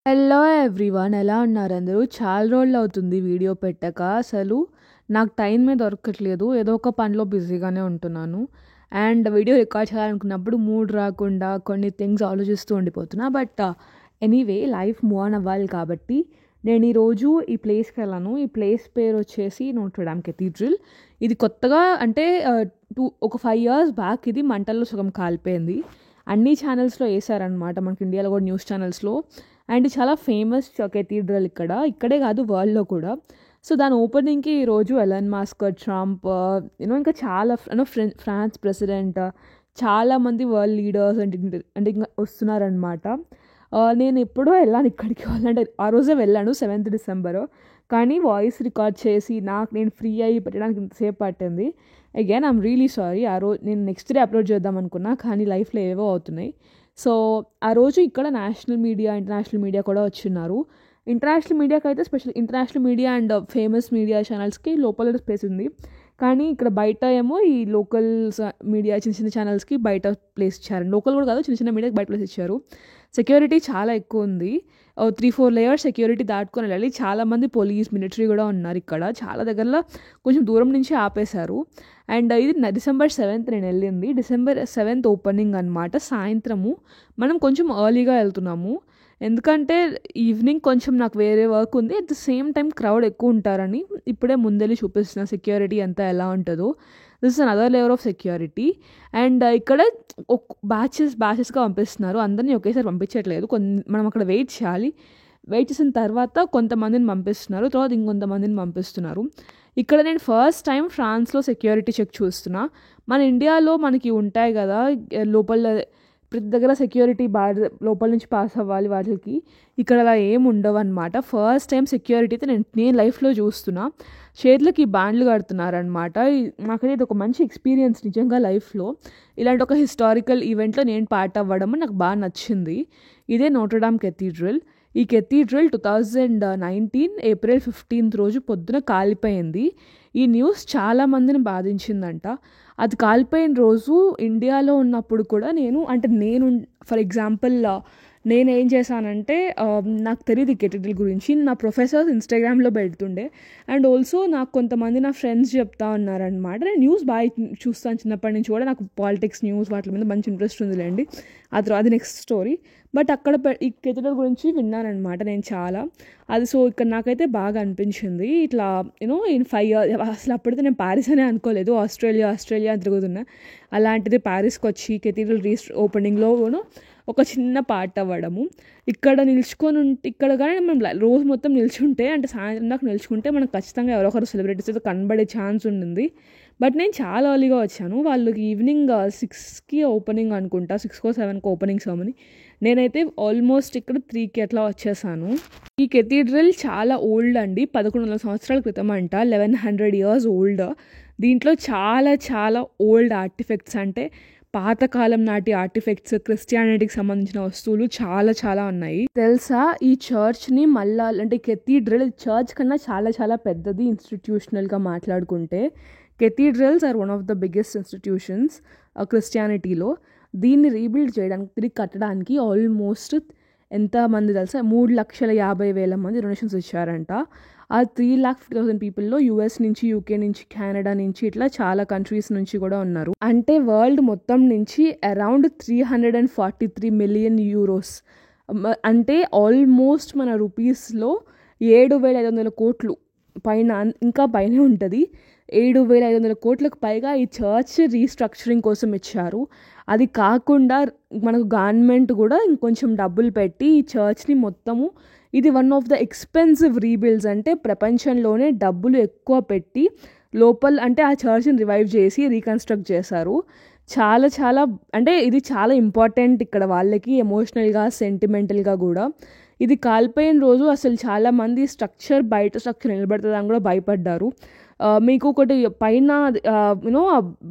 Hello everyone, ఎలా ఉన్నారు అందరూ? చాలా రోజులు అవుతుంది వీడియో పెట్టక. అసలు నాకు టైమే దొరకట్లేదు. ఏదో ఒక పనిలో బిజీగానే ఉంటున్నాను. అండ్ వీడియో రికార్డ్ చేయాలనుకున్నప్పుడు మూడ్ రాకుండా కొన్ని థింగ్స్ ఆలోచిస్తూ ఉండిపోతున్నా. But anyway, life move on అవ్వాలి కాబట్టి నేను ఈరోజు ఈ ప్లేస్కి వెళ్ళాను. ఈ ప్లేస్ పేరు వచ్చేసి నోట్రడామ్ కెథీడ్రల్. ఇది కొత్తగా అంటే ఒక 5 years బ్యాక్ ఇది మంటల్లో సగం కాలిపోయింది. అన్ని ఛానల్స్లో వేసారనమాట, మనకి ఇండియాలో కూడా న్యూస్ ఛానల్స్లో. అండ్ చాలా ఫేమస్ కెథీడ్రల్ ఇక్కడే కాదు, వరల్డ్లో కూడా. సో దాని ఓపెనింగ్కి ఈరోజు ఎలన్ మస్క్, ట్రంప్, ఇంకా చాలా ఫ్రాన్స్ ప్రెసిడెంట్, చాలామంది వరల్డ్ లీడర్స్ అంటే ఇంకా వస్తున్నారనమాట. నేను ఎప్పుడో వెళ్ళాను ఇక్కడికి, వాళ్ళంటే ఆ రోజే వెళ్ళాను 7th December. కానీ వాయిస్ రికార్డ్ చేసి నేను ఫ్రీ అయ్యి పెట్టడానికి ఇంతసేపు పట్టింది. Again I'm really sorry. ఆ రోజు నేను నెక్స్ట్ డే అప్లోడ్ చేద్దాం అనుకున్నా, కానీ లైఫ్లో ఏవో అవుతున్నాయి. సో ఆ రోజు ఇక్కడ నేషనల్ మీడియా, ఇంటర్నేషనల్ మీడియా కూడా వచ్చిన్నారు. ఇంటర్నేషనల్ మీడియాకి అయితే international media and famous media ఛానల్స్కి లోపల స్పేస్ ఉంది. కానీ ఇక్కడ బయట ఏమో ఈ లోకల్ మీడియా చిన్న చిన్న ఛానల్స్కి బయట ప్లేస్ ఇచ్చారు. లోకల్ కూడా కాదు, చిన్న చిన్న మీడియాకి బయట ప్లేస్ ఇచ్చారు. సెక్యూరిటీ చాలా ఎక్కువ ఉంది. 3-4 layers సెక్యూరిటీ దాటుకొని వెళ్ళాలి. చాలామంది పోలీస్, మిలిటరీ కూడా ఉన్నారు ఇక్కడ. చాలా దగ్గరలో కొంచెం దూరం నుంచి ఆపేశారు. అండ్ ఇది December 7th నేను వెళ్ళింది. December 7th ఓపెనింగ్ అనమాట. సాయంత్రము మనం కొంచెం ఎర్లీగా వెళ్తున్నాము, ఎందుకంటే ఈవినింగ్ కొంచెం నాకు వేరే వర్క్ ఉంది. At the same time crowd ఎక్కువ ఉంటారని ఇప్పుడే ముందెళ్ళి చూపిస్తున్న సెక్యూరిటీ అంతా ఎలా ఉంటుందో. This is another layer of security. And ఇక్కడ బ్యాచెస్గా పంపిస్తున్నారు, అందరినీ ఒకేసారి పంపించట్లేదు. మనం అక్కడ వెయిట్ చేయాలి. వెయిట్ చేసిన తర్వాత కొంతమందిని పంపిస్తున్నారు, తర్వాత ఇంకొంతమందిని పంపిస్తున్నారు. ఇక్కడ నేను ఫస్ట్ టైం ఫ్రాన్స్లో సెక్యూరిటీ చెక్ చూస్తున్నా. మన ఇండియాలో మనకి ఉంటాయి కదా, లోపల ప్రతి దగ్గర సెక్యూరిటీ లోపల నుంచి పాస్ అవ్వాలి వాటికి. ఇక్కడ అలా ఏం ఉండవు అనమాట. ఫస్ట్ టైం సెక్యూరిటీ అయితే నేను లైఫ్లో చూస్తున్నా. చేతులకి బ్యాండ్లు కడుతున్నారనమాట. నాకైతే ఇది ఒక మంచి ఎక్స్పీరియన్స్ నిజంగా లైఫ్లో. ఇలాంటి ఒక హిస్టారికల్ ఈవెంట్లో నేను పార్ట్ అవ్వడం నాకు బాగా నచ్చింది. ఇదే నోట్రడామ్ కెథీడ్రల్. ఈ కెథీడ్రల్ 2019 April 15th రోజు పొద్దున కాలిపోయింది. ఈ న్యూస్ చాలామందిని బాధించిందంట. అది కాలిపోయిన రోజు ఇండియాలో ఉన్నప్పుడు కూడా నేను ఫర్ ఎగ్జాంపుల్ నేనేం చేశానంటే, నాకు తెలియదు ఈ కెథీడ్రల్ గురించి. నా ప్రొఫెసర్స్ ఇన్స్టాగ్రామ్లో పెడుతుండే, అండ్ ఆల్సో నాకు కొంతమంది నా ఫ్రెండ్స్ చెప్తా ఉన్నారనమాట. నేను న్యూస్ బాగా చూస్తాను చిన్నప్పటి నుంచి కూడా. నాకు పాలిటిక్స్, న్యూస్ వాటి మీద మంచి ఇంట్రెస్ట్ ఉందిలేండి. అది నెక్స్ట్ స్టోరీ. బట్ అక్కడ ఈ కెథీడ్రల్ గురించి విన్నానమాట నేను చాలా. సో ఇక్కడ నాకైతే బాగా అనిపించింది. ఇట్లా ఇన్ 5 years అసలు అప్పుడైతే నేను ప్యారిస్ అనే అనుకోలేదు. ఆస్ట్రేలియా అని తిరుగుతున్నా. అలాంటిది ప్యారిస్కి వచ్చి కెథీడ్రల్ ఓపెనింగ్లో ఒక చిన్న పార్ట్ అవ్వడము. ఇక్కడ ఇక్కడ కానీ మనం రోజు మొత్తం నిల్చుంటే, అంటే సాయంత్రం దాకా నిల్చుకుంటే మనకు ఖచ్చితంగా ఎవరో ఒకరు సెలబ్రిటీస్ అయితే కనబడే ఛాన్స్ ఉంటుంది. బట్ నేను చాలా ఎర్లీగా వచ్చాను. వాళ్ళకి ఈవినింగ్ 6కి ఓపెనింగ్ అనుకుంటా, 6 or 7 ఓపెనింగ్ సెరమనీ. నేనైతే ఆల్మోస్ట్ ఇక్కడ 3కి అట్లా వచ్చేసాను. ఈ కెథీడ్రల్ చాలా ఓల్డ్ అండి, 1100 సంవత్సరాల క్రితం అంట. 1100 years ఓల్డ్. దీంట్లో చాలా చాలా ఓల్డ్ ఆర్టిఫెక్ట్స్, అంటే పాతకాలం నాటి ఆర్టిఫెక్ట్స్, క్రిస్టియానిటీకి సంబంధించిన వస్తువులు చాలా చాలా ఉన్నాయి. తెలుసా, ఈ చర్చ్ని మళ్ళా అంటే కెథీడ్రల్ చర్చ్ కన్నా చాలా చాలా పెద్దది ఇన్స్టిట్యూషనల్గా మాట్లాడుకుంటే. Cathedrals are one of the biggest institutions క్రిస్టియానిటీలో. దీన్ని రీబిల్డ్ చేయడానికి, తిరిగి కట్టడానికి ఆల్మోస్ట్ ఎంతమంది తెలుసా, 3,50,000 మంది డొనేషన్స్ ఇచ్చారంట. ఆ 3,50,000 పీపుల్లో US నుంచి, UK నుంచి, కెనడా నుంచి, ఇట్లా చాలా కంట్రీస్ నుంచి కూడా ఉన్నారు. అంటే వరల్డ్ మొత్తం నుంచి అరౌండ్ 343 million euros, అంటే ఆల్మోస్ట్ మన రూపీస్లో 7,500 కోట్లు పైన, ఇంకా పైనే ఉంటుంది. 7,500 కోట్లకు పైగా ఈ చర్చ్ రీస్ట్రక్చరింగ్ కోసం ఇచ్చారు. అది కాకుండా మనకు గవర్నమెంట్ కూడా ఇంకొంచెం డబ్బులు పెట్టి ఈ చర్చ్ని మొత్తము, ఇది వన్ ఆఫ్ ద ఎక్స్పెన్సివ్ రీబిల్డ్స్, అంటే ప్రపంచంలోనే డబ్బులు ఎక్కువ పెట్టి లోపల అంటే ఆ చర్చ్ని రివైవ్ చేసి రీకన్స్ట్రక్ట్ చేశారు. చాలా చాలా అంటే ఇది చాలా ఇంపార్టెంట్ ఇక్కడ వాళ్ళకి, ఎమోషనల్గా, సెంటిమెంటల్గా కూడా. ఇది కాలిపోయిన రోజు అసలు చాలామంది బయట స్ట్రక్చర్ నిలబడుతుందని కూడా భయపడ్డారు. మీకు ఒకటి పైన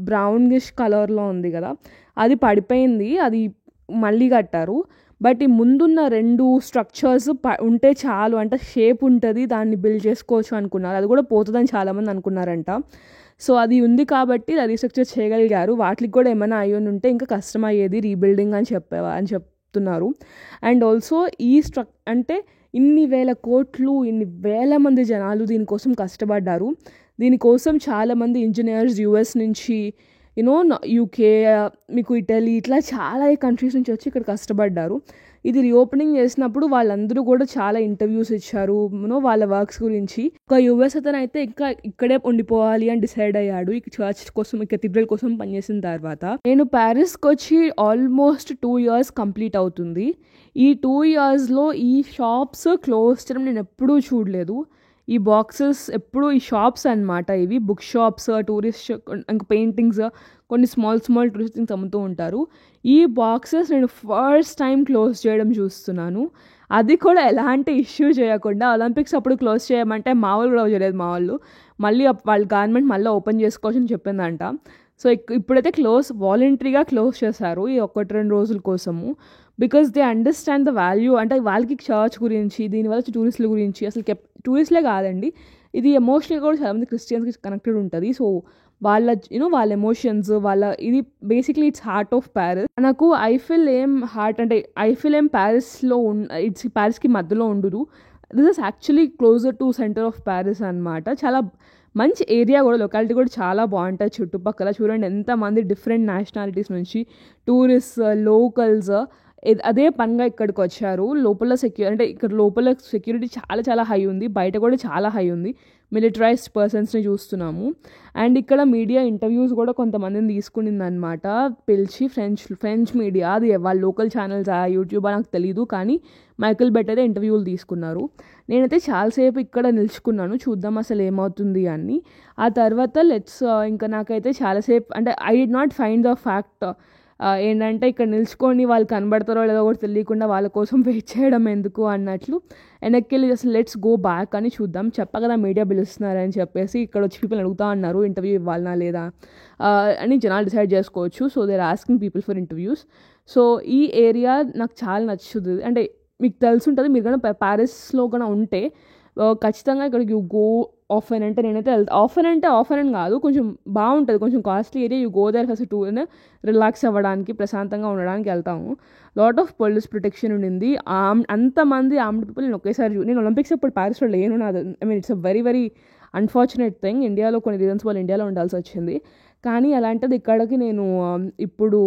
బ్రౌనిష్ కలర్లో ఉంది కదా, అది పడిపోయింది, అది మళ్ళీ కట్టారు. బట్ ఈ ముందున్న 2 స్ట్రక్చర్స్ ఉంటే చాలు, అంటే షేప్ ఉంటుంది, దాన్ని బిల్డ్ చేసుకోవచ్చు అనుకున్నారు. అది కూడా పోతుందని చాలామంది అనుకున్నారంట. సో అది ఉంది కాబట్టి రీస్ట్రక్చర్ చేయగలిగారు. వాటికి కూడా ఏమైనా అయ్యి ఉంటే ఇంకా కష్టమయ్యేది రీబిల్డింగ్ అని చెప్తున్నారు. అండ్ ఆల్సో ఈ అంటే ఇన్ని వేల కోట్లు, ఇన్ని వేల మంది జనాలు దీనికోసం కష్టపడ్డారు. దీనికోసం చాలామంది ఇంజనీర్స్ యూఎస్ నుంచి యూకే, మీకు ఇటలీ, ఇట్లా చాలా కంట్రీస్ నుంచి వచ్చి ఇక్కడ కష్టపడ్డారు. ఇది రీఓపెనింగ్ చేసినప్పుడు వాళ్ళందరూ కూడా చాలా ఇంటర్వ్యూస్ ఇచ్చారు వాళ్ళ వర్క్స్ గురించి. ఒక యూఎస్ అతను అయితే ఇంకా ఇక్కడే ఉండిపోవాలి అని డిసైడ్ అయ్యాడు ఈ చర్చ్ కోసం, ఈ కెథీడ్రల్ కోసం పనిచేసిన తర్వాత. నేను ప్యారిస్కి వచ్చి ఆల్మోస్ట్ 2 years కంప్లీట్ అవుతుంది. ఈ 2 yearsలో ఈ షాప్స్ క్లోజ్ చేయడం నేను ఎప్పుడూ చూడలేదు. ఈ బాక్సెస్ ఎప్పుడు ఈ షాప్స్ అనమాట, ఇవి బుక్ షాప్స్, టూరిస్ట్ ఇంకా పెయింటింగ్స్, కొన్ని స్మాల్ టూరిస్ట్ థింగ్స్ అమ్ముతూ ఉంటారు. ఈ బాక్సెస్ నేను ఫస్ట్ టైం క్లోజ్ చేయడం చూస్తున్నాను. అది కూడా ఎలాంటి ఇష్యూ చేయకుండా. ఒలింపిక్స్ అప్పుడు క్లోజ్ చేయమంటే మా వాళ్ళు కూడా చేయలేదు. మా వాళ్ళు మళ్ళీ వాళ్ళ గవర్నమెంట్ మళ్ళీ ఓపెన్ చేసుకోవచ్చని చెప్పిందంట. సో ఇప్పుడైతే వాలంటరీగా క్లోజ్ చేశారు ఈ 1-2 రోజుల కోసము. Because they understand the value. అంటే వాళ్ళకి చర్చ్ గురించి, దీనివల్ల టూరిస్టుల గురించి, అసలు టూరిస్టులే కాదండి, ఇది ఎమోషనల్ కూడా చాలామంది క్రిస్టియన్స్కి కనెక్టెడ్ ఉంటుంది. సో వాళ్ళ వాళ్ళ ఎమోషన్స్, ఇది basically it's heart of Paris. నాకు ఐఫిల్ ఏం ప్యారిస్లో ఇట్స్ ప్యారిస్కి మధ్యలో ఉండదు. This is actually closer to centre of Paris అనమాట. చాలా మంచి ఏరియా కూడా, లొకాలిటీ కూడా చాలా బాగుంటుంది. చుట్టుపక్కల చూడండి ఎంతమంది డిఫరెంట్ నేషనాలిటీస్ నుంచి టూరిస్ట్, లోకల్స్ అదే పనిగా ఇక్కడికి వచ్చారు. ఇక్కడ లోపల సెక్యూరిటీ చాలా చాలా హై ఉంది, బయట కూడా చాలా హై ఉంది. మిలిటరైజ్డ్ పర్సన్స్ని చూస్తున్నాము. అండ్ ఇక్కడ మీడియా ఇంటర్వ్యూస్ కూడా కొంతమందిని తీసుకునింది అనమాట, పిలిచి. ఫ్రెంచ్ మీడియా, అది వాళ్ళ లోకల్ ఛానల్స్, యూట్యూబ్ నాకు తెలీదు, కానీ మైకిల్ బెట్ అయితే ఇంటర్వ్యూలు తీసుకున్నారు. నేనైతే చాలాసేపు ఇక్కడ నిల్చుకున్నాను, చూద్దాం అసలు ఏమవుతుంది అని. ఆ తర్వాత ఇంకా నాకైతే చాలాసేపు I did not find the fact ఏంటంటే ఇక్కడ నిల్చుకొని వాళ్ళు కనబడతారో లేదో కూడా తెలియకుండా వాళ్ళ కోసం వెయిట్ చేయడం ఎందుకు అన్నట్లు వెనక్కి వెళ్ళి అసలు లెట్స్ గో బ్యాక్ అని చూద్దాం. చెప్పగదా మీడియా పిలుస్తున్నారని చెప్పేసి ఇక్కడ వచ్చి పీపుల్ అడుగుతా ఉన్నారు ఇంటర్వ్యూ ఇవ్వాలనా లేదా అని. జనాలు డిసైడ్ చేసుకోవచ్చు. So they are asking people for interviews. So ఈ ఏరియా నాకు చాలా నచ్చుతుంది. మీకు తెలుసుంటుంది, మీరు కన్నా ప్యారిస్లో కన్నా ఉంటే ఖచ్చితంగా ఇక్కడికి యూ గో ఆఫెన్. నేనైతే ఆఫెన్ అని కాదు, కొంచెం బాగుంటుంది, కొంచెం costly area. You go there first tour relax అవ్వడానికి, ప్రశాంతంగా ఉండడానికి వెళ్తాము. లాట్ ఆఫ్ పోలీస్ ప్రొటెక్షన్ ఉండింది. అంతమంది ఆర్మ్డ్ పీపుల్ నేను ఒకేసారి నేను ఒలింపిక్స్ అప్పుడు ప్యారిస్లో లేను. It's a very very unfortunate thing. ఇండియాలో కొన్ని రీజన్స్ వల్ల ఇండియాలో ఉండాల్సి వచ్చింది. కానీ అలాంటిది ఇక్కడికి నేను ఇప్పుడు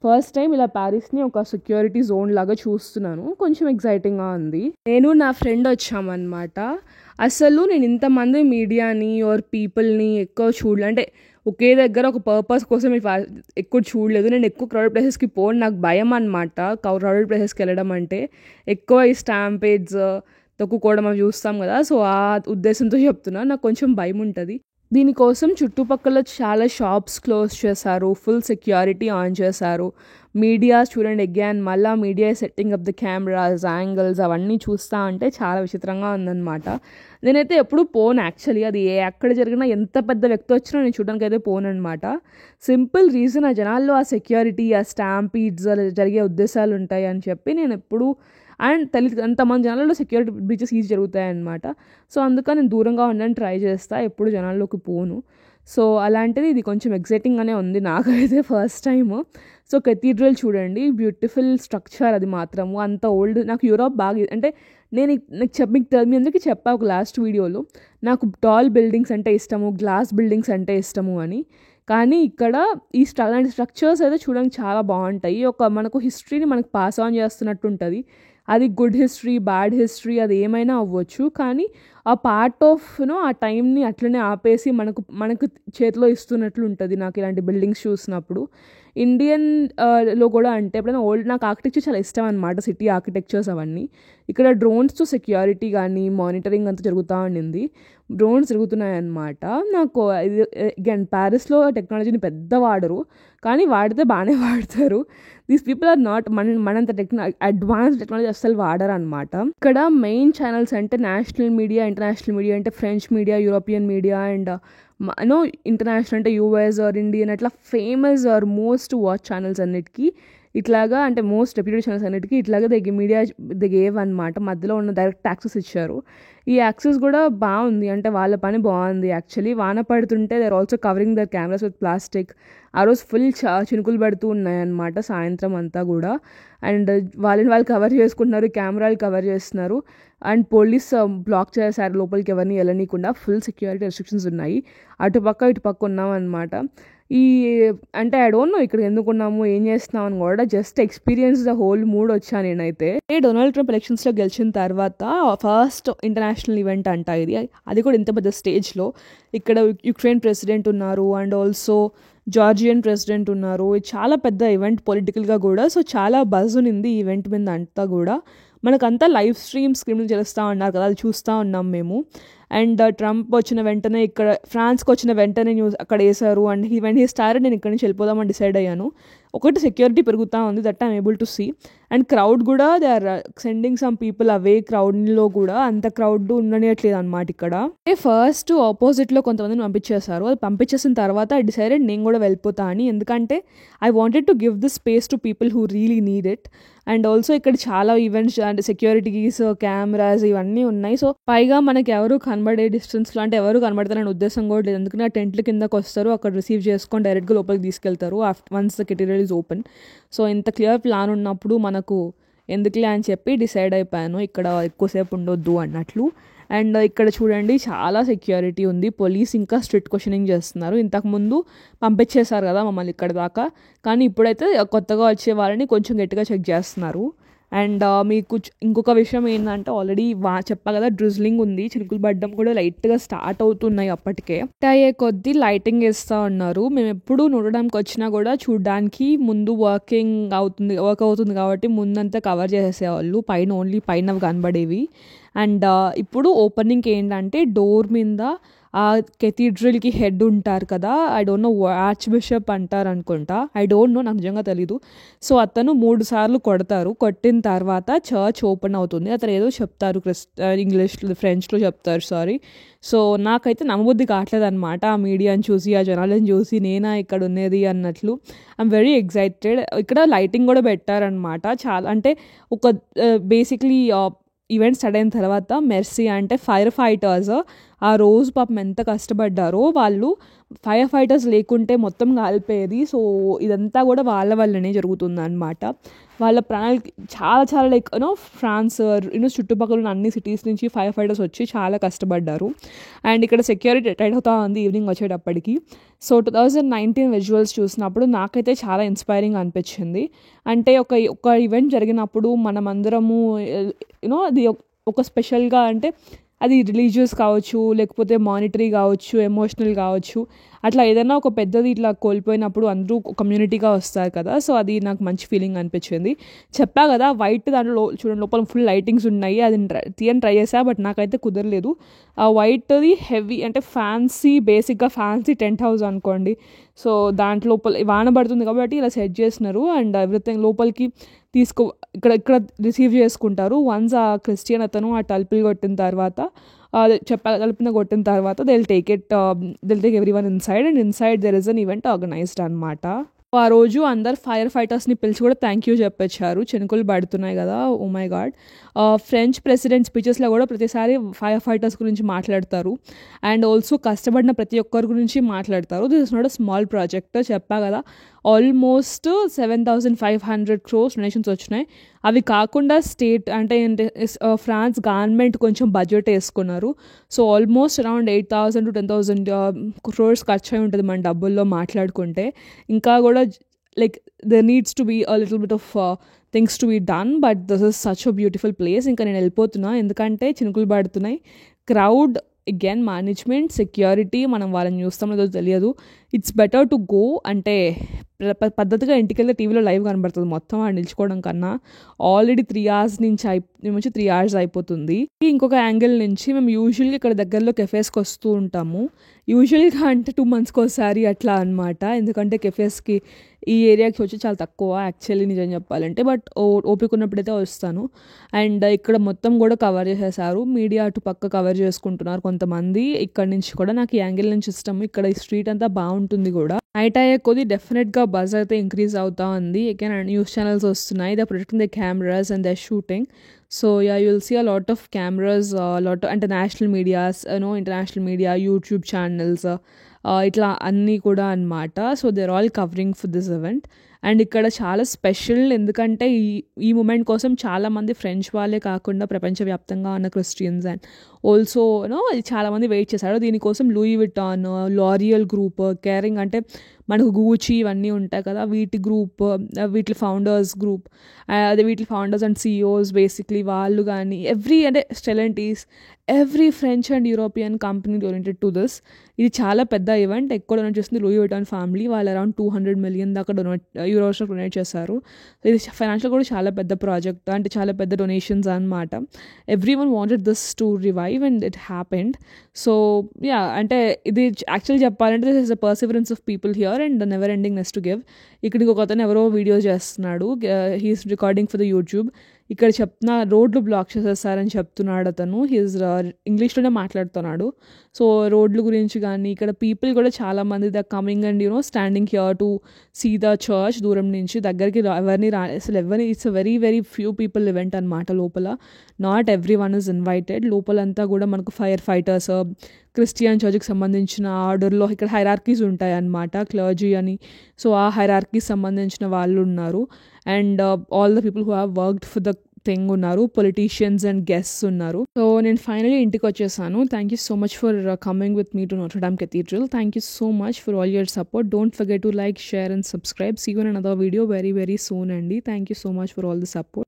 ఫస్ట్ టైం ఇలా ప్యారిస్ని ఒక సెక్యూరిటీ జోన్ లాగా చూస్తున్నాను. కొంచెం ఎక్సైటింగ్గా ఉంది. నేను నా ఫ్రెండ్ వచ్చామన్నమాట. అసలు నేను ఇంతమంది మీడియాని పీపుల్ని ఎక్కువ చూడలే. ఒకే దగ్గర ఒక పర్పస్ కోసం ఎక్కువ చూడలేదు. నేను ఎక్కువ క్రౌడెడ్ ప్లేసెస్కి పోను, నాకు భయం అనమాట క్రౌడెడ్ ప్లేసెస్కి వెళ్ళడం అంటే. ఎక్కువ ఈ స్టాంపేడ్స్ తొక్కుకోవడం అవి చూస్తాం కదా, సో ఆ ఉద్దేశంతో చెప్తున్నా. నాకు కొంచెం భయం ఉంటుంది. దీనికోసం చుట్టుపక్కల చాలా షాప్స్ క్లోజ్ చేశారు, ఫుల్ సెక్యూరిటీ ఆన్ చేశారు. మీడియా చూడండి అగైన్, మళ్ళీ media setting up the cameras, angles అవన్నీ చూస్తూ ఉంటే చాలా విచిత్రంగా ఉందన్నమాట. నేనైతే ఎప్పుడు పోను యాక్చువల్లీ. అది ఎక్కడ జరిగినా ఎంత పెద్ద వ్యక్తి వచ్చినా నేను చూడడానికి అయితే పోను అనమాట. సింపుల్ రీజన్, ఆ జనాల్లో ఆ సెక్యూరిటీ, ఆ స్టాంపీడ్స్ జరిగే ఉద్దేశాలు ఉంటాయి అని చెప్పి నేను ఎప్పుడు తెలియదు. అంతమంది జనాల్లో సెక్యూరిటీ బ్రీచెస్ ఈజీ జరుగుతాయన్నమాట. సో అందుకని నేను దూరంగా ఉండడానికి ట్రై చేస్తా, ఎప్పుడు జనాల్లోకి పోను. సో అలాంటిది ఇది కొంచెం ఎగ్జైటింగ్గానే ఉంది నాకైతే ఫస్ట్ టైము. సో కెథీడ్రల్ చూడండి, బ్యూటిఫుల్ స్ట్రక్చర్. అది మాత్రము అంత ఓల్డ్. నాకు యూరోప్ బాగా మీకు మీ అందరికీ చెప్పా ఒక లాస్ట్ వీడియోలో, నాకు టాల్ బిల్డింగ్స్ అంటే ఇష్టము, గ్లాస్ బిల్డింగ్స్ అంటే ఇష్టము అని. కానీ ఇక్కడ అలాంటి స్ట్రక్చర్స్ అయితే చూడడానికి చాలా బాగుంటాయి. మనకు హిస్టరీని మనకు పాస్ ఆన్ చేస్తున్నట్టు ఉంటుంది. అది గుడ్ హిస్టరీ, బ్యాడ్ హిస్టరీ, అది ఏమైనా అవ్వచ్చు. కానీ ఆ పార్ట్ ఆఫ్ ఆ టైంని అట్లనే ఆపేసి మనకు చేతిలో ఇస్తున్నట్లు ఉంటుంది నాకు ఇలాంటి బిల్డింగ్స్ చూసినప్పుడు. లో కూడా ఎప్పుడైనా నాకు ఆర్కిటెక్చర్ చాలా ఇష్టం అనమాట, సిటీ ఆర్కిటెక్చర్స్ అవన్నీ. ఇక్కడ డ్రోన్స్తో సెక్యూరిటీ కానీ మానిటరింగ్ అంతా జరుగుతూ ఉండింది. డ్రోన్స్ తిరుగుతున్నాయన్నమాట. నాకు అగైన్ ప్యారిస్లో టెక్నాలజీని పెద్ద వాడరు, కానీ వాడితే బాగానే వాడతారు. దీస్ పీపుల్ ఆర్ నాట్ మనంత అడ్వాన్స్ టెక్నాలజీ అస్సలు వాడరు అనమాట. ఇక్కడ మెయిన్ ఛానల్స్ అంటే నేషనల్ మీడియా, ఇంటర్నేషనల్ మీడియా అంటే French media, European media and international అంటే యూఎస్ ఆర్ ఇండియన్, అట్లా famous or most watch channels అన్నిటికీ ఇట్లాగా అంటే మోస్ట్ రెప్యూటెడ్ ఛానల్స్ అన్నిటికీ ఇట్లాగా దే గేవ్ అనమాట. మధ్యలో ఉన్న డైరెక్ట్ యాక్సెస్ ఇచ్చారు. ఈ యాక్సెస్ కూడా బాగుంది, అంటే వాళ్ళ పని బాగుంది యాక్చువల్లీ. వాన పడుతుంటే they are also covering their cameras with plastic. ఆ రోజు ఫుల్ చినుకులు పడుతూ ఉన్నాయన్నమాట సాయంత్రం అంతా కూడా. అండ్ వాళ్ళు కవర్ చేసుకుంటున్నారు, కెమెరాలు కవర్ చేస్తున్నారు. అండ్ పోలీస్ బ్లాక్ చేశారు లోపలికి ఎవరిని వెళ్ళనీయకుండా. ఫుల్ సెక్యూరిటీ రెస్ట్రిక్షన్స్ ఉన్నాయి. ఇటుపక్క ఉన్నాం అనమాట. అంటే ఐ డోంట్ నో ఇక్కడ ఎందుకున్నాము, ఏం చేస్తున్నాం అని కూడా just experience the whole mood వచ్చా నేనైతే. డొనాల్డ్ ట్రంప్ ఎలక్షన్స్లో గెలిచిన తర్వాత ఫస్ట్ ఇంటర్నేషనల్ ఈవెంట్ అంట ఇది. అది కూడా ఇంత పెద్ద స్టేజ్లో. ఇక్కడ యుక్రెయిన్ ప్రెసిడెంట్ ఉన్నారు అండ్ ఆల్సో జార్జియన్ ప్రెసిడెంట్ ఉన్నారు. ఇది చాలా పెద్ద ఈవెంట్ పొలిటికల్గా కూడా. సో చాలా బజ్ ఉంది ఈ ఈవెంట్ మీద అంతా కూడా. మనకంతా లైవ్ స్క్రీన్ చేస్తూ ఉన్నారు కదా, అది చూస్తూ ఉన్నాం మేము. అండ్ ట్రంప్ వచ్చిన వెంటనే ఇక్కడ ఫ్రాన్స్కి వచ్చిన వెంటనే న్యూస్ అక్కడ వేశారు. అండ్ వెన్ హీ స్టార్టెడ్ నేను ఇక్కడి నుంచి వెళ్ళిపోదామని డిసైడ్ అయ్యాను. ఒకటి సెక్యూరిటీ పెరుగుతూ ఉంది, that I'm able to see. And crowd కూడా they are sending some people away. క్రౌడ్లో కూడా అంత క్రౌడ్ ఉండనియట్లేదు అనమాట ఇక్కడ. ఫస్ట్ ఆపోజిట్లో కొంతమందిని పంపించేశారు. అది పంపించేసిన తర్వాత ఐ డిసైడెడ్ నేను కూడా వెళ్ళిపోతా అని. ఎందుకంటే I wanted to give this space to people who really need it. And also ఇక్కడ చాలా ఈవెంట్స్ అంటే సెక్యూరిటీస్, కెమెరాస్ ఇవన్నీ ఉన్నాయి. సో పైగా మనకి ఎవరు కనబడే డిస్టెన్స్లో అంటే ఎవరు కనబడతారనే ఉద్దేశం కూడా లేదు. ఎందుకంటే ఆ టెంట్ల కిందకు వస్తారు, అక్కడ రిసీవ్ చేసుకొని డైరెక్ట్గా లోపలికి తీసుకెళ్తారు once the cathedral is open. So ఇంత క్లియర్ ప్లాన్ ఉన్నప్పుడు మనకు ఎందుకులే అని చెప్పి డిసైడ్ అయిపోయాను ఇక్కడ ఎక్కువసేపు ఉండొద్దు అన్నట్లు. అండ్ ఇక్కడ చూడండి చాలా సెక్యూరిటీ ఉంది. పోలీస్ ఇంకా స్ట్రిక్ట్ క్వశ్చనింగ్ చేస్తున్నారు. ఇంతకుముందు పంపించేశారు కదా మమ్మల్ని ఇక్కడ దాకా, కానీ ఇప్పుడైతే కొత్తగా వచ్చే వాళ్ళని కొంచెం గట్టిగా చెక్ చేస్తున్నారు. అండ్ మీకు ఇంకొక విషయం ఏంటంటే ఆల్రెడీ చెప్పా కదా డ్రిజ్లింగ్ ఉంది, చినుకులు పడడం కూడా లైట్గా స్టార్ట్ అవుతున్నాయి. అప్పటికే అయ్యే కొద్దీ లైటింగ్ వేస్తూ ఉన్నారు. మేము ఎప్పుడు చూడడానికి వచ్చినా కూడా చూడడానికి ముందు వర్క్ అవుతుంది కాబట్టి ముందంతా కవర్ చేసేసేవాళ్ళు, ఓన్లీ పైన కనబడేవి. అండ్ ఇప్పుడు ఓపెనింగ్ ఏంటంటే డోర్ మీద ఆ కెథీడ్రల్కి హెడ్ ఉంటారు కదా, I don't know arch bishop అంటారు అనుకుంటా, ఐ డోంట్ నో, నాకు నిజంగా తెలీదు. సో అతను 3 సార్లు కొడతారు. కొట్టిన తర్వాత చర్చ్ ఓపెన్ అవుతుంది. అతను ఏదో చెప్తారు, ఇంగ్లీష్లో ఫ్రెంచ్లో చెప్తారు, సారీ. సో నాకైతే నమ్మబుద్ధి కావట్లేదు అనమాట ఆ మీడియాని చూసి, ఆ జనాలను చూసి నేనా ఇక్కడ ఉన్నది అన్నట్లు. I'm very excited. ఇక్కడ లైటింగ్ కూడా పెట్టారనమాట చాలా. అంటే ఒక బేసిక్లీ ఈవెంట్ స్టార్ట్ అయిన తర్వాత మెర్సీ అంటే ఫైర్ ఫైటర్స్ ఆ రోజు పాపం ఎంత కష్టపడ్డారో వాళ్ళు. ఫైర్ ఫైటర్స్ లేకుంటే మొత్తం కాలిపోయేది. సో ఇదంతా కూడా వాళ్ళ వల్లనే జరుగుతుంది అనమాట. వాళ్ళ ప్రాణాలకి చాలా లైక్ ఫ్రాన్స్ చుట్టుపక్కల ఉన్న అన్ని సిటీస్ నుంచి ఫైర్ ఫైటర్స్ వచ్చి చాలా కష్టపడ్డారు. అండ్ ఇక్కడ సెక్యూరిటీ టైట్ అవుతా ఉంది ఈవినింగ్ వచ్చేటప్పటికి. సో 2019 విజువల్స్ చూసినప్పుడు నాకైతే చాలా ఇన్స్పైరింగ్ అనిపించింది. అంటే ఒక ఈవెంట్ జరిగినప్పుడు మనమందరము అది ఒక స్పెషల్గా, అంటే అది రిలీజియస్ కావచ్చు, లేకపోతే మానిటరీ కావచ్చు, ఎమోషనల్ కావచ్చు, అట్లా ఏదైనా ఒక పెద్దది ఇట్లా కోల్పోయినప్పుడు అందరూ కమ్యూనిటీగా వస్తారు కదా. సో అది నాకు మంచి ఫీలింగ్ అనిపించింది. చెప్పా కదా వైట్ దాంట్లో చూడండి లోపల ఫుల్ లైటింగ్స్ ఉన్నాయి. అది ట్రై చేసా, బట్ నాకైతే కుదరలేదు. ఆ వైట్ది హెవీ అంటే బేసిక్గా ఫ్యాన్సీ టెంట్ హౌస్ అనుకోండి. సో దాంట్లో వాన పడుతుంది కాబట్టి ఇలా సెట్ చేస్తున్నారు. అండ్ ఎవ్రీథింగ్ లోపలికి ఇక్కడ రిసీవ్ చేసుకుంటారు. వన్స్ ఆ క్రిస్టియన్ అతను ఆ తలుపులు కొట్టిన తర్వాత తలుపున కొట్టిన తర్వాత they will take everyone inside, and inside there is an event organised అనమాట. ఆ రోజు అందరు ఫైర్ ఫైటర్స్ని పిలిచి కూడా థ్యాంక్ యూ చెప్పొచ్చారు. చినుకులు పడుతున్నాయి కదా, oh my God. French president స్పీచెస్లో కూడా ప్రతిసారి ఫైర్ ఫైటర్స్ గురించి మాట్లాడతారు. అండ్ ఆల్సో కష్టపడిన ప్రతి ఒక్కరి గురించి మాట్లాడతారు. This is not a small project. చెప్పా కదా ఆల్మోస్ట్ 7,500 crores డొనేషన్స్ వచ్చినాయి. అవి కాకుండా స్టేట్ అంటే ఫ్రాన్స్ గవర్నమెంట్ కొంచెం బడ్జెట్ వేసుకున్నారు. So almost around 8,000 to 10,000 crores ఖర్చు అయి ఉంటుంది మన డబ్బుల్లో మాట్లాడుకుంటే. ఇంకా కూడా like there needs to be a little bit of things to be done, but this is such a beautiful place. ఇంకా నేను వెళ్ళిపోతున్నా ఎందుకంటే చినుకులు పడుతున్నాయి. క్రౌడ్ అగైన్, మేనేజ్మెంట్, సెక్యూరిటీ, మనం వాళ్ళని చూస్తాం లేదో తెలియదు. ఇట్స్ బెటర్ టు గో అంటే పద్ధతిగా ఇంటికి వెళ్తే టీవీలో లైవ్ కనబడుతుంది మొత్తం ఆ నిల్చుకోవడం కన్నా. ఆల్రెడీ 3 hours నుంచి 3 hours అయిపోతుంది. ఇంకొక యాంగిల్ నుంచి మేము యూజువల్గా ఇక్కడ దగ్గరలో కెఫేస్కి వస్తూ ఉంటాము. యూజువల్గా అంటే 2 monthsకి ఒకసారి అట్లా అనమాట. ఎందుకంటే కెఫేస్కి ఈ ఏరియాకి వచ్చి చాలా తక్కువ యాక్చువల్లీ నిజం చెప్పాలంటే. బట్ ఓపిక ఉన్నప్పుడైతే వస్తాను. అండ్ ఇక్కడ మొత్తం కూడా కవర్ చేసేసారు. మీడియా అటు పక్క కవర్ చేసుకుంటున్నారు కొంతమంది. ఇక్కడ నుంచి కూడా నాకు ఈ యాంగిల్ నుంచి ఇష్టం. ఇక్కడ ఈ స్ట్రీట్ అంతా బాగుంటుంది కూడా. నైట్ అయ్యే కొద్ది డెఫినెట్గా బజ్ అయితే ఇంక్రీజ్ అవుతా ఉంది. అగైన్ న్యూస్ ఛానల్స్ వస్తున్నాయి. They protecting the cameras and they shooting. So yeah, you'll see a lot of cameras, lot అంటే national medias, international media, YouTube channels, ఇట్లా అన్నీ కూడా అనమాట. So they are all covering for this event. And ఇక్కడ చాలా special, ఎందుకంటే ఈ moment కోసం చాలామంది ఫ్రెంచ్ వాళ్ళే కాకుండా ప్రపంచవ్యాప్తంగా ఉన్న క్రిస్టియన్స్ అండ్ ఆల్సో చాలామంది వెయిట్ చేశారు దీనికోసం. Louis Vuitton, L'Oreal group, Kering అంటే మనకు గూచి ఇవన్నీ ఉంటాయి కదా, వీటి గ్రూప్, వీటి ఫౌండర్స్ గ్రూప్, అదే వీటి ఫౌండర్స్ అండ్ సిఇఓస్ బేసిక్లీ వాళ్ళు కానీ అంటే Stellantis, every French and European company oriented to this. ఇది చాలా పెద్ద ఈవెంట్. ఎక్కువ డొనేట్ చేస్తుంది లూయి విటాన్ ఫ్యామిలీ. వాళ్ళు అరౌండ్ 200 million దాకా యూరోస్ డొనేట్ చేశారు. ఇది ఫైనాన్షియల్ కూడా చాలా పెద్ద ప్రాజెక్ట్, అంటే చాలా పెద్ద డొనేషన్స్ అనమాట. Everyone wanted this to revive and it happened. So yeah, అంటే ఇది యాక్చువల్లీ చెప్పాలంటే this is the perseverance of people here and the never endingness to give. ఇక్కడికి ఒక అతను ఎవరో వీడియో చేస్తున్నాడు, he's recording for the YouTube. ఇక్కడ చెప్తున్న రోడ్లు బ్లాక్ చేసేస్తారని చెప్తున్నాడు అతను. హీఈస్ ఇంగ్లీష్లోనే మాట్లాడుతున్నాడు. సో రోడ్ల గురించి కానీ, ఇక్కడ పీపుల్ కూడా చాలామంది the coming and standing here to see the church. దూరం నుంచి దగ్గరికి ఎవరిని it's very very few people event అనమాట లోపల. Not everyone is invited. లోపలంతా కూడా మనకు ఫైర్ ఫైటర్స్, క్రిస్టియన్ చర్చ్కి సంబంధించిన ఆర్డర్లో ఇక్కడ హైరార్కీస్ ఉంటాయి అన్నమాట, క్లర్జీ అని. సో ఆ హైరార్కీస్ సంబంధించిన వాళ్ళు ఉన్నారు. And all the people who have worked for the thing ఉన్నారు, పొలిటీషియన్స్ అండ్ గెస్ట్స్ ఉన్నారు. సో నేను ఫైనలీ ఇంటికి వచ్చేసాను. Thank you so much for coming with me to Notre them Cathedral. Thank you so much for all your support. Don't forget to like, share and subscribe. See you in another video very very soon, Andy. Thank you so much for all the support.